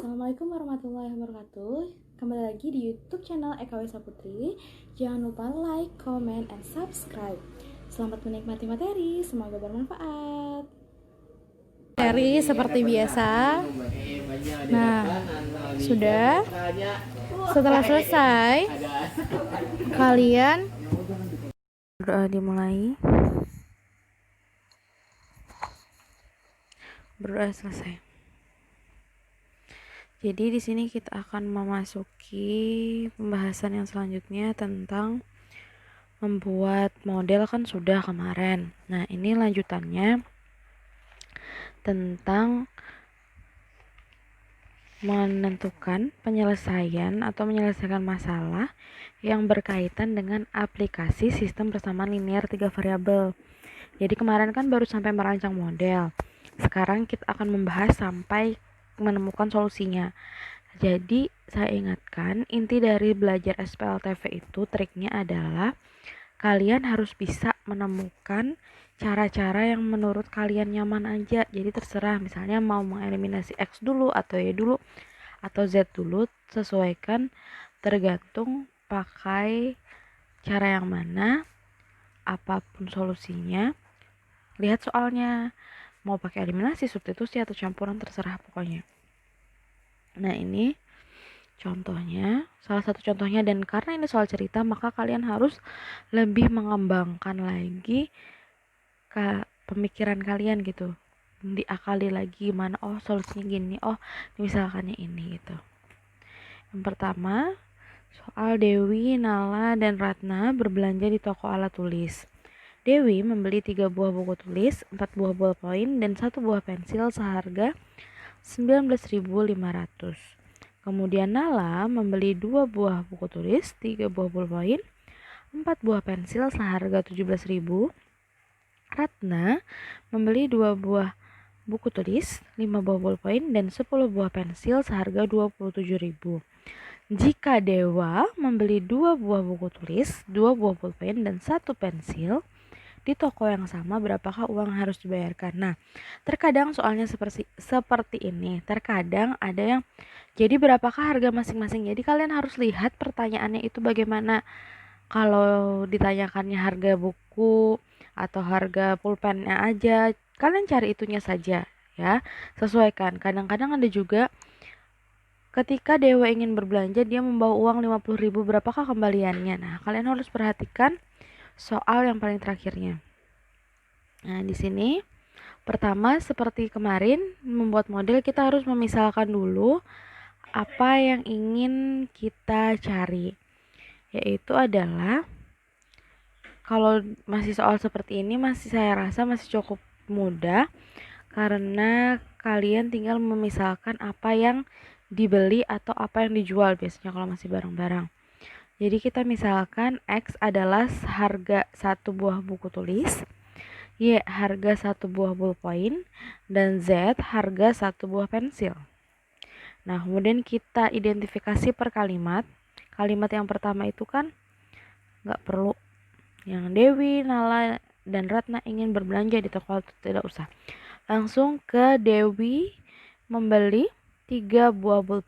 Assalamualaikum warahmatullahi wabarakatuh. Kembali lagi di YouTube channel Eka Wesa Putri. Jangan lupa like, comment, and subscribe. Selamat menikmati materi, semoga bermanfaat. Materi seperti biasa. Nah, sudah. Setelah selesai, kalian berdoa dimulai. Berdoa selesai. Jadi di sini kita akan memasuki pembahasan yang selanjutnya tentang membuat model kan sudah kemarin. Nah, ini lanjutannya tentang menentukan penyelesaian atau menyelesaikan masalah yang berkaitan dengan aplikasi sistem persamaan linear 3 variabel. Jadi kemarin kan baru sampai merancang model. Sekarang kita akan membahas sampai menemukan solusinya. Jadi saya ingatkan, inti dari belajar SPLTV itu triknya adalah kalian harus bisa menemukan cara-cara yang menurut kalian nyaman aja. Jadi terserah, misalnya mau mengeliminasi X dulu atau Y dulu atau Z dulu, sesuaikan, tergantung pakai cara yang mana, apapun solusinya. Lihat soalnya, mau pakai eliminasi, substitusi, atau campuran, terserah pokoknya. Nah, ini contohnya, salah satu contohnya, dan karena ini soal cerita, maka kalian harus lebih mengembangkan lagi pemikiran kalian gitu. Diakali lagi gimana, oh solusinya gini, oh misalkannya ini gitu. Yang pertama, soal Dewi, Nala, dan Ratna berbelanja di toko alat tulis. Dewi membeli 3 buah buku tulis, 4 buah ballpoint, dan 1 buah pensil seharga 19.500. Kemudian Nala membeli 2 buah buku tulis, 3 buah ballpoint, 4 buah pensil seharga 17.000. Ratna membeli 2 buah buku tulis, 5 buah ballpoint, dan 10 buah pensil seharga 27.000. Jika Dewa membeli 2 buah buku tulis, 2 buah pulpen, dan 1 pensil di toko yang sama, berapakah uang yang harus dibayarkan? Nah, terkadang soalnya seperti ini. Terkadang ada yang jadi berapakah harga masing-masing. Jadi kalian harus lihat pertanyaannya itu bagaimana. Kalau ditanyakannya harga buku atau harga pulpennya aja, kalian cari itunya saja ya. Sesuaikan. Kadang-kadang ada juga ketika Dewa ingin berbelanja, dia membawa uang 50.000, berapakah kembaliannya? Nah, kalian harus perhatikan soal yang paling terakhirnya. Nah, di sini pertama seperti kemarin membuat model, kita harus memisalkan dulu apa yang ingin kita cari. Yaitu adalah, kalau masih soal seperti ini saya rasa masih cukup mudah karena kalian tinggal memisalkan apa yang dibeli atau apa yang dijual biasanya kalau masih barang-barang. Jadi kita misalkan X adalah harga 1 buah buku tulis, Y harga 1 buah ballpoint, dan Z harga 1 buah pensil. Nah, kemudian kita identifikasi per kalimat. Kalimat yang pertama itu kan nggak perlu, yang Dewi, Nala, dan Ratna ingin berbelanja di toko, tidak usah. Langsung ke Dewi membeli 3 buah buku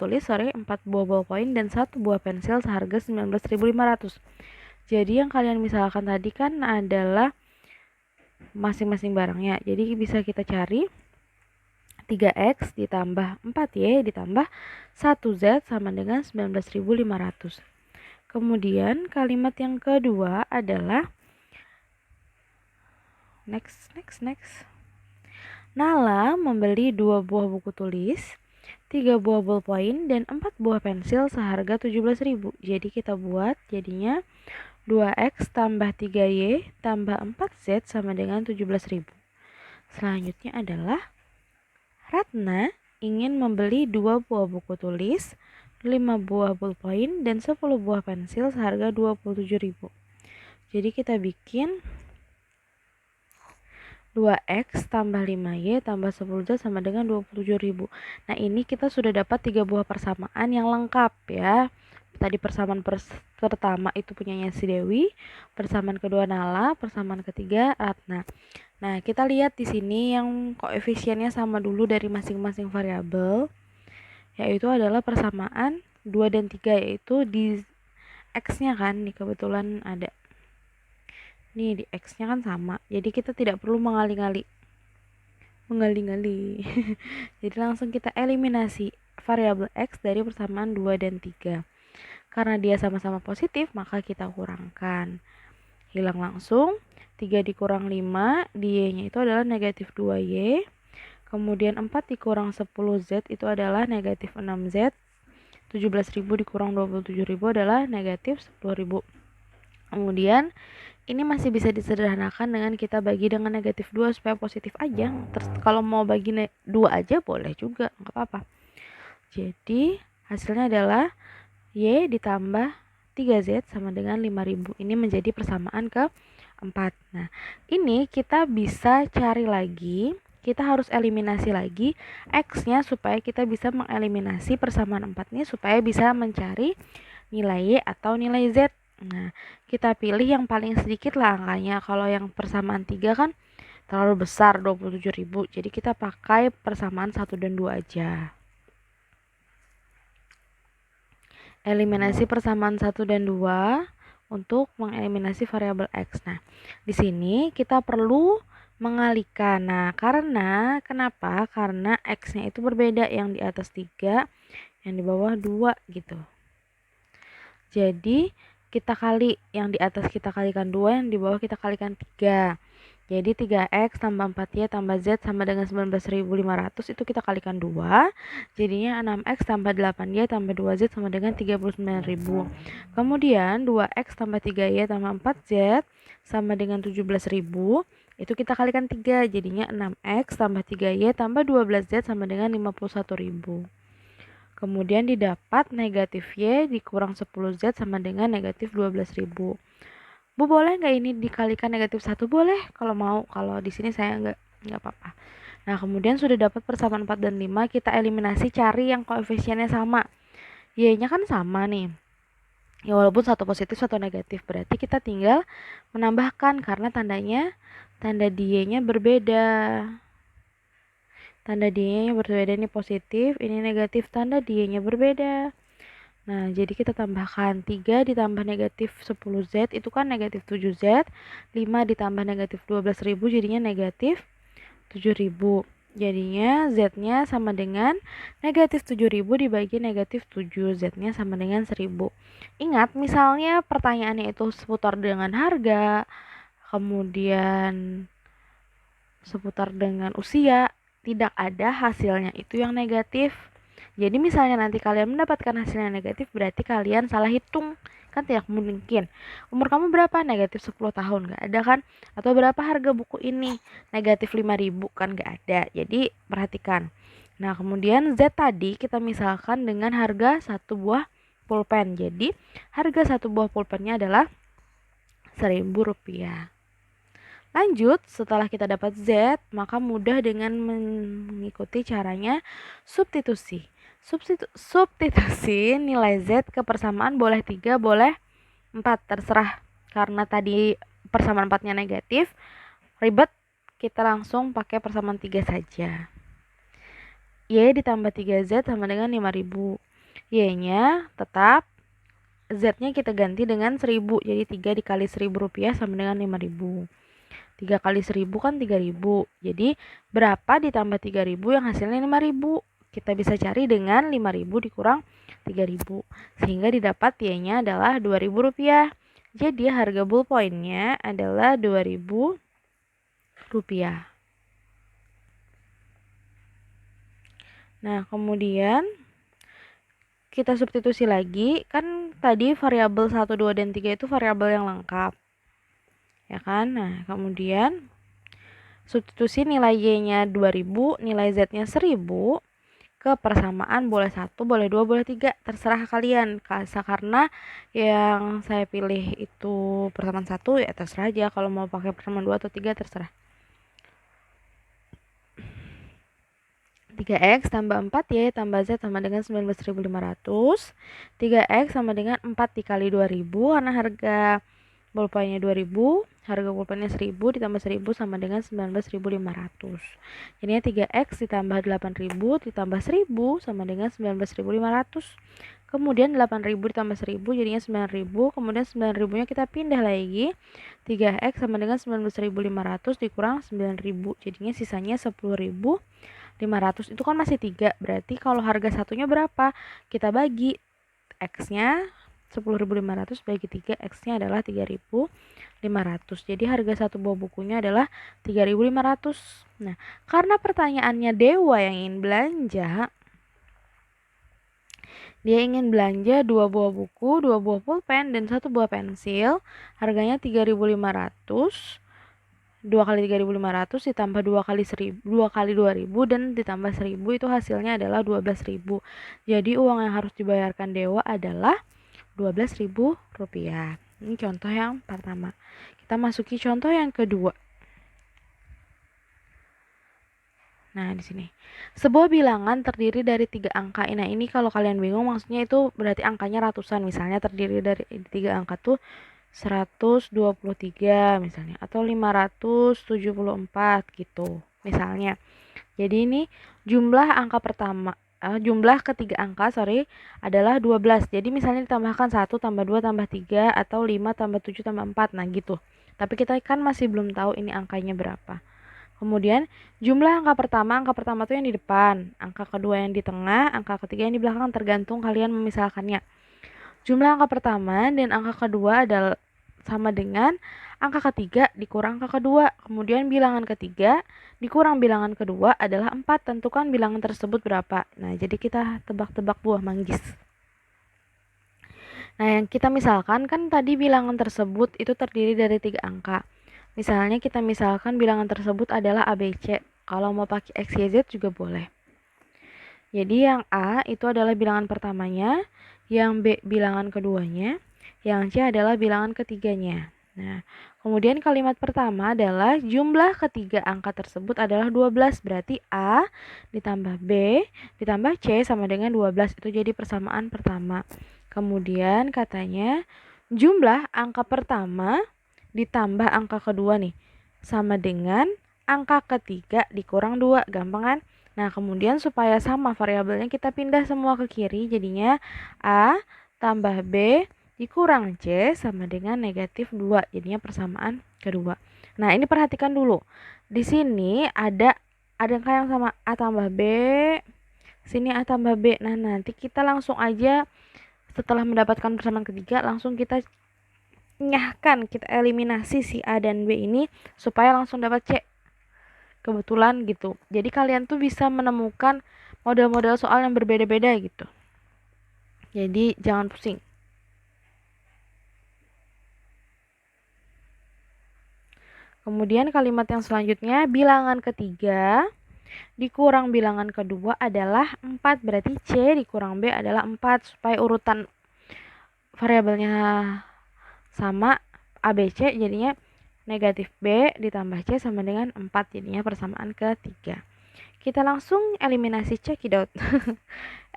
tulis, 4 buah ballpoint, dan 1 buah pensil seharga 19.500. Jadi yang kalian misalkan tadi kan adalah masing-masing barangnya. Jadi bisa kita cari 3X ditambah 4Y ditambah 1Z sama dengan 19.500. Kemudian kalimat yang kedua adalah next. Nala membeli 2 buah buku tulis, 3 buah ballpoint, dan 4 buah pensil seharga 17.000. Jadi kita buat jadinya 2X tambah 3Y tambah 4Z sama dengan 17.000. Selanjutnya adalah Ratna ingin membeli 2 buah buku tulis, 5 buah ballpoint, dan 10 buah pensil seharga 27.000. Jadi kita bikin 2X tambah 5Y tambah 10Z sama dengan 27.000. Nah, ini kita sudah dapat 3 buah persamaan yang lengkap ya. Tadi persamaan pertama itu punyanya si Dewi, persamaan kedua Nala, persamaan ketiga Ratna. Nah, kita lihat di sini yang koefisiennya sama dulu dari masing-masing variabel, yaitu adalah persamaan 2 dan 3, yaitu di X-nya kan, nih kebetulan ada. Nih di X-nya kan sama, jadi kita tidak perlu mengali-ngali. Jadi langsung kita eliminasi variabel X dari persamaan 2 dan 3. Karena dia sama-sama positif, maka kita kurangkan. Hilang langsung, 3 dikurang 5, di Y-nya itu adalah negatif 2Y. Kemudian 4 dikurang 10Z itu adalah negatif 6Z. 17.000 dikurang 27.000 adalah negatif 10.000. Kemudian ini masih bisa disederhanakan dengan kita bagi dengan negatif 2 supaya positif aja. Terus kalau mau bagi 2 aja boleh juga, nggak apa-apa. Jadi hasilnya adalah Y ditambah 3Z sama dengan 5.000. Ini menjadi persamaan ke-4. Nah, ini kita bisa cari lagi. Kita harus eliminasi lagi X-nya supaya kita bisa mengeliminasi persamaan 4 ini supaya bisa mencari nilai Y atau nilai Z. Nah, kita pilih yang paling sedikit lah angkanya. Kalau yang persamaan 3 kan terlalu besar, 27.000. Jadi kita pakai persamaan 1 dan 2 aja. Eliminasi persamaan 1 dan 2 untuk mengeliminasi variabel X. Nah, di sini kita perlu mengalihkan. Nah, kenapa? Karena X-nya itu berbeda, yang di atas 3, yang di bawah 2 gitu. Jadi kita kali, yang di atas kita kalikan 2, yang di bawah kita kalikan 3. Jadi 3x tambah 4y tambah z sama dengan 19.500, itu kita kalikan 2. Jadinya 6x tambah 8y tambah 2z sama dengan 39.000. Kemudian 2x tambah 3y tambah 4z sama dengan 17.000. Itu kita kalikan 3. Jadinya 6x tambah 3y tambah 12z sama dengan 51.000. Kemudian didapat negatif Y dikurang 10Z sama dengan negatif 12.000. Bu, boleh nggak ini dikalikan negatif 1? Boleh kalau mau. Kalau di sini saya nggak apa-apa. Nah, kemudian sudah dapat persamaan 4 dan 5, kita eliminasi, cari yang koefisiennya sama. Y-nya kan sama nih. Ya, walaupun satu positif, satu negatif. Berarti kita tinggal menambahkan karena tanda di Y-nya berbeda. Tanda D-nya berbeda, ini positif, ini negatif, tanda D-nya berbeda. Nah, jadi kita tambahkan 3 ditambah negatif 10Z itu kan negatif 7Z, 5 ditambah negatif 12.000 jadinya negatif 7.000. Jadinya Z-nya sama dengan negatif 7.000 dibagi negatif 7, Z-nya sama dengan 1.000. Ingat, misalnya pertanyaannya itu seputar dengan harga, kemudian seputar dengan usia, tidak ada hasilnya itu yang negatif. Jadi misalnya nanti kalian mendapatkan hasilnya negatif, berarti kalian salah hitung. Kan tidak mungkin. Umur kamu berapa? Negatif 10 tahun, gak ada kan? Atau berapa harga buku ini? Negatif 5.000 kan, gak ada. Jadi perhatikan. Nah, kemudian Z tadi kita misalkan dengan harga satu buah pulpen. Jadi harga satu buah pulpennya adalah Rp1.000. Lanjut, setelah kita dapat Z, maka mudah dengan mengikuti caranya substitusi. Substitusi nilai Z ke persamaan boleh 3, boleh 4, terserah. Karena tadi persamaan 4-nya negatif, ribet, kita langsung pakai persamaan 3 saja. Y ditambah 3Z sama dengan 5.000. Y-nya tetap, Z-nya kita ganti dengan 1.000. Jadi 3 dikali Rp1.000 sama dengan 5.000. 3 kali 1.000 kan 3.000. Jadi berapa ditambah 3.000 yang hasilnya 5.000? Kita bisa cari dengan 5.000 dikurang 3.000. Sehingga didapat Y-nya adalah Rp2.000. Jadi harga ballpointnya adalah Rp2.000. Nah, kemudian kita substitusi lagi. Kan tadi variabel 1, 2, dan 3 itu variabel yang lengkap. Ya kan? Nah, kemudian substitusi nilai Y-nya 2.000, nilai Z-nya 1.000 ke persamaan boleh 1, boleh 2, boleh 3, terserah kalian. Karena yang saya pilih itu persamaan 1, ya terserah aja. Kalau mau pakai persamaan 2 atau 3 terserah. 3x tambah 4y tambah z sama dengan 19.500. 3x sama dengan 4 dikali 2.000 karena harga pulpennya 2000, harga pulpennya 1000 ditambah 1000 sama dengan 19.500. Jadinya 3x ditambah 8.000 ditambah 1000 sama dengan 19.500. Kemudian 8.000 ditambah 1000 jadinya 9.000. Kemudian 9.000 nya kita pindah lagi. 3x sama dengan 19.500 dikurang 9.000. Jadinya sisanya 10.500. Itu kan masih 3. Berarti kalau harga satunya berapa? Kita bagi x-nya 10.500 bagi 3, x-nya adalah 3.500. Jadi harga satu buah bukunya adalah 3.500. Nah, karena pertanyaannya Dewa yang ingin belanja, dia ingin belanja 2 buah buku, 2 buah pulpen, dan 1 buah pensil. Harganya 3.500. 2 kali 3.500 ditambah 2 kali 1000, 2 kali 2000 dan ditambah 1000 itu hasilnya adalah 12.000. Jadi uang yang harus dibayarkan Dewa adalah 12.000 rupiah. Ini contoh yang pertama. Kita masuki contoh yang kedua. Nah, di sini. Sebuah bilangan terdiri dari 3 angka. Nah, ini kalau kalian bingung maksudnya itu berarti angkanya ratusan. Misalnya terdiri dari 3 angka tuh 123 misalnya atau 574 gitu misalnya. Jadi ini jumlah angka pertama jumlah ketiga angka adalah 12. Jadi misalnya ditambahkan 1 tambah 2 tambah 3 atau 5 tambah 7 tambah 4. Nah gitu. Tapi kita kan masih belum tahu ini angkanya berapa. Kemudian jumlah angka pertama tuh yang di depan, angka kedua yang di tengah, angka ketiga yang di belakang, tergantung kalian memisalkannya. Jumlah angka pertama dan angka kedua adalah sama dengan angka ketiga dikurang angka kedua. Kemudian bilangan ketiga dikurang bilangan kedua adalah 4. Tentukan bilangan tersebut berapa. Nah, jadi kita tebak-tebak buah manggis. Nah, yang kita misalkan kan tadi bilangan tersebut itu terdiri dari 3 angka. Misalnya kita misalkan bilangan tersebut adalah ABC. Kalau mau pakai X, Y, Z juga boleh. Jadi yang A itu adalah bilangan pertamanya, yang B bilangan keduanya, yang C adalah bilangan ketiganya. Nah, kemudian kalimat pertama adalah jumlah ketiga angka tersebut adalah 12. Berarti A ditambah B ditambah C sama dengan 12. Itu jadi persamaan pertama. Kemudian katanya jumlah angka pertama ditambah angka kedua nih sama dengan angka ketiga dikurang 2. Gampang kan? Nah, kemudian supaya sama variabelnya kita pindah semua ke kiri. Jadinya A tambah B dikurang C sama dengan negatif 2. Jadinya persamaan kedua. Nah, ini perhatikan dulu. Di sini ada angka yang sama A tambah B. Sini A tambah B. Nah, nanti kita langsung aja setelah mendapatkan persamaan ketiga langsung kita nyahkan, kita eliminasi si A dan B ini supaya langsung dapat C. Kebetulan gitu. Jadi kalian tuh bisa menemukan model-model soal yang berbeda-beda gitu. Jadi jangan pusing. Kemudian kalimat yang selanjutnya, bilangan ketiga dikurang bilangan kedua adalah 4. Berarti C dikurang B adalah 4. Supaya urutan variabelnya sama ABC, jadinya negatif B ditambah C sama dengan 4. Jadinya persamaan ketiga. Kita langsung eliminasi cekidot.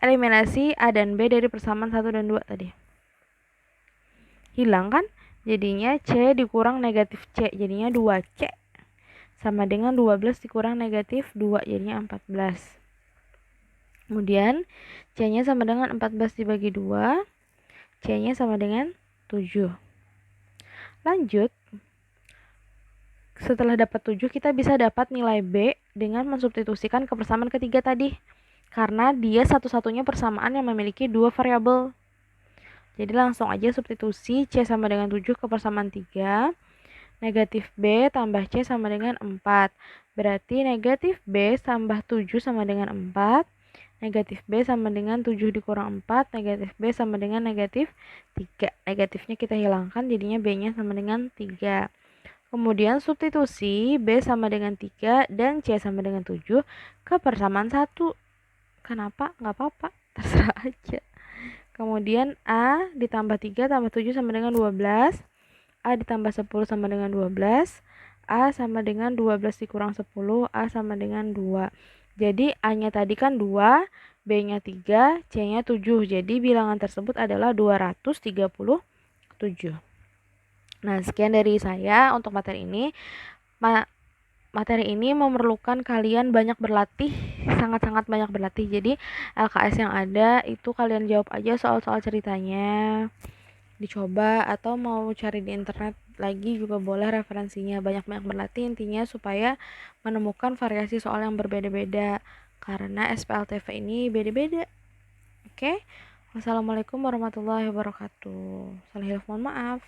Eliminasi A dan B dari persamaan 1 dan 2 tadi. Hilang kan? Jadinya C dikurang negatif C. Jadinya 2C. Sama dengan 12 dikurang negatif 2. Jadinya 14. Kemudian C-nya sama dengan 14 dibagi 2. C-nya sama dengan 7. Lanjut. Setelah dapat 7, kita bisa dapat nilai B dengan mensubstitusikan ke persamaan ketiga tadi. Karena dia satu-satunya persamaan yang memiliki 2 variabel. Jadi langsung aja substitusi C sama dengan 7 ke persamaan 3. Negatif B tambah C sama dengan 4. Berarti negatif B tambah 7 sama dengan 4. Negatif B sama dengan 7 dikurang 4. Negatif B sama dengan negatif 3. Negatifnya kita hilangkan, jadinya B-nya sama dengan 3. Kemudian substitusi B sama dengan 3 dan C sama dengan 7 ke persamaan 1. Kenapa? Nggak apa-apa, terserah aja. Kemudian A ditambah 3 tambah 7 sama dengan 12. A ditambah 10 sama dengan 12. A sama dengan 12 dikurang 10. A sama dengan 2. Jadi A-nya tadi kan 2, B-nya 3, C-nya 7. Jadi bilangan tersebut adalah 237. Nah, sekian dari saya untuk materi ini. Materi ini memerlukan kalian banyak berlatih, sangat-sangat banyak berlatih. Jadi LKS yang ada itu kalian jawab aja soal-soal ceritanya, dicoba, atau mau cari di internet lagi juga boleh referensinya. Banyak-banyak berlatih intinya supaya menemukan variasi soal yang berbeda-beda, karena SPLTV ini beda-beda. Oke? Wassalamualaikum warahmatullahi wabarakatuh. Salah hilaf, mohon maaf.